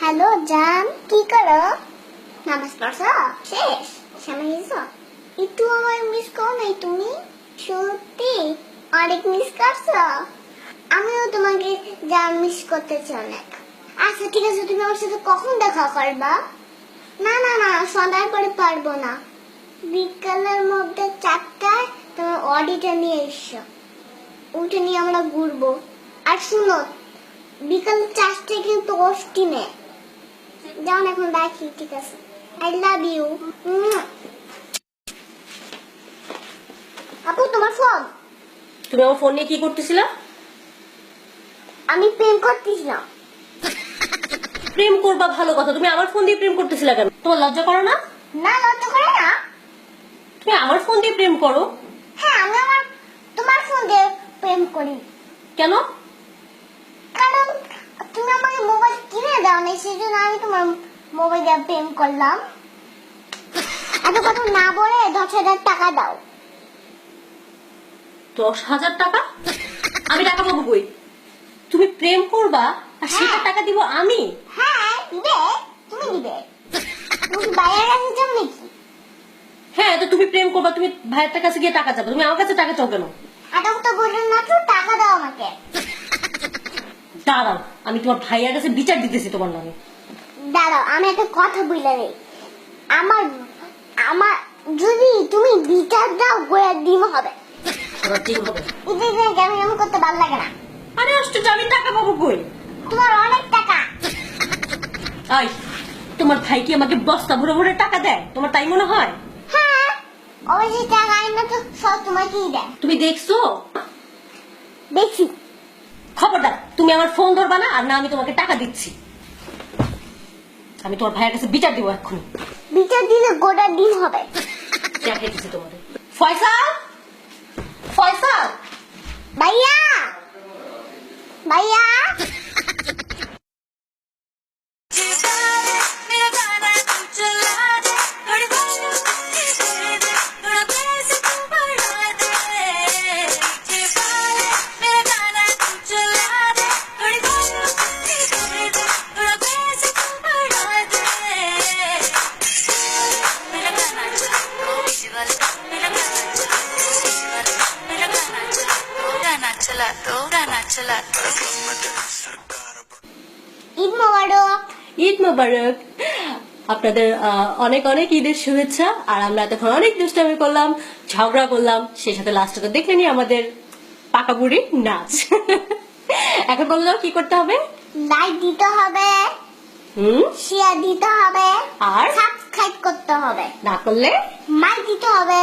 Hello জান, কি করো? নামাজ পড়ছো? শেষ? সামনে গেছো? একটু আমার মিস করো নাই তুমি? সত্যি অনেক মিস করছো। আমিও তোমাকে জান মিস করতেছি অনেক। আচ্ছা ঠিক আছে, তুমি আমার সাথে কখন দেখা করবা? না না না, সন্ধ্যার পরে পারবো না। বিকালের মধ্যে 4টায় তোমার অডিটা নিয়ে এসো। ওটা নিয়ে আমরা ঘুরবো। আর শুনো, বিকাল 4টায় কিন্তু অস্টিনে যাও না, এখন রাখি, ঠিক আছে? I love you. আপু তোমার ফোন। তুমি আমার ফোন নিয়ে কি করতেছিলা? আমি প্রেম করতেছিলাম। প্রেম করবা ভালো কথা, তুমি আমার ফোন দিয়ে প্রেম করতেছিলা কেন? তোমার লজ্জা করো না? না, লজ্জা করে না। তুমি আমার ফোন দিয়ে প্রেম করো? হ্যাঁ, আমি তোমার ফোন দিয়ে প্রেম করি। কেন? কারণ তুমি আমাকে মোবাইল কিনে দাও না, সেই জন্য আমি তোমার মোবাইল দিয়ে প্রেম করলাম। এত কথা না বলে 10,000 টাকা দাও। 10,000 টাকা? আমি টাকা পাবো কই? তুমি প্রেম করবা আর সেটা টাকা দিব আমি? হ্যাঁ দিবে, তুমি দিবে। তুমি বাইরের কাছে যাও নাকি? হ্যাঁ, তো তুমি প্রেম করবা, তুমি ভাইয়ের কাছে গিয়ে টাকা চাবো, তুমি আমার কাছে টাকা চাও কেন? এটা তো বললেন না, তো টাকা দাও আমাকে। দাঁড়াও, আমি তোমার ভাইয়ের কাছে বিচার দিতেছি তোমার নামে। দাঁড়াও, আমি একটা কথা বলে নেই। আমার আমার যদি তুমি বিচার দাও, গোয়া ডিম হবে। ওরা ঠিক হবে। এই যে কেমন করতে ভালো লাগে না। আরে আশ্চর্য, আমি টাকা পাবো কই? তোমার অনেক টাকা। আই, তোমার ভাই কি আমাকে বস্তা ভরে ভরে টাকা দেয়? তোমার তাই মনে হয়? হ্যাঁ, অবশ্যই টাকা আইনা তো সব তোমাকেই দেয়। তুমি দেখছো? দেখছি। খবরদার, তুমি আমার ফোন ধরবা না, আর না আমি তোমাকে টাকা দিচ্ছি। আমি তোমার ভাইয়ের কাছে বিচার দিব এক্ষুনি। বিচার দিলে গোটা ডিম হবে। দেখাইতেছি তোমাদের। ফয়সাল, ফয়সাল, ভাইয়া, ভাইয়া। ঈদ মোবারক। ঈদ মোবারক। আপনাদের অনেক অনেক ঈদের শুভেচ্ছা। আর আমরা এতক্ষণ অনেক দুষ্টামি করলাম, ঝগড়া করলাম, সেই সাথে লাস্টে তো দেখলেনি আমাদের পাকা বুড়ি নাচ। এখন বললো কি করতে হবে? লাইক দিতে হবে, শেয়ার দিতে হবে, আর সাবস্ক্রাইব করতে হবে, না করলে মাইক দিতে হবে।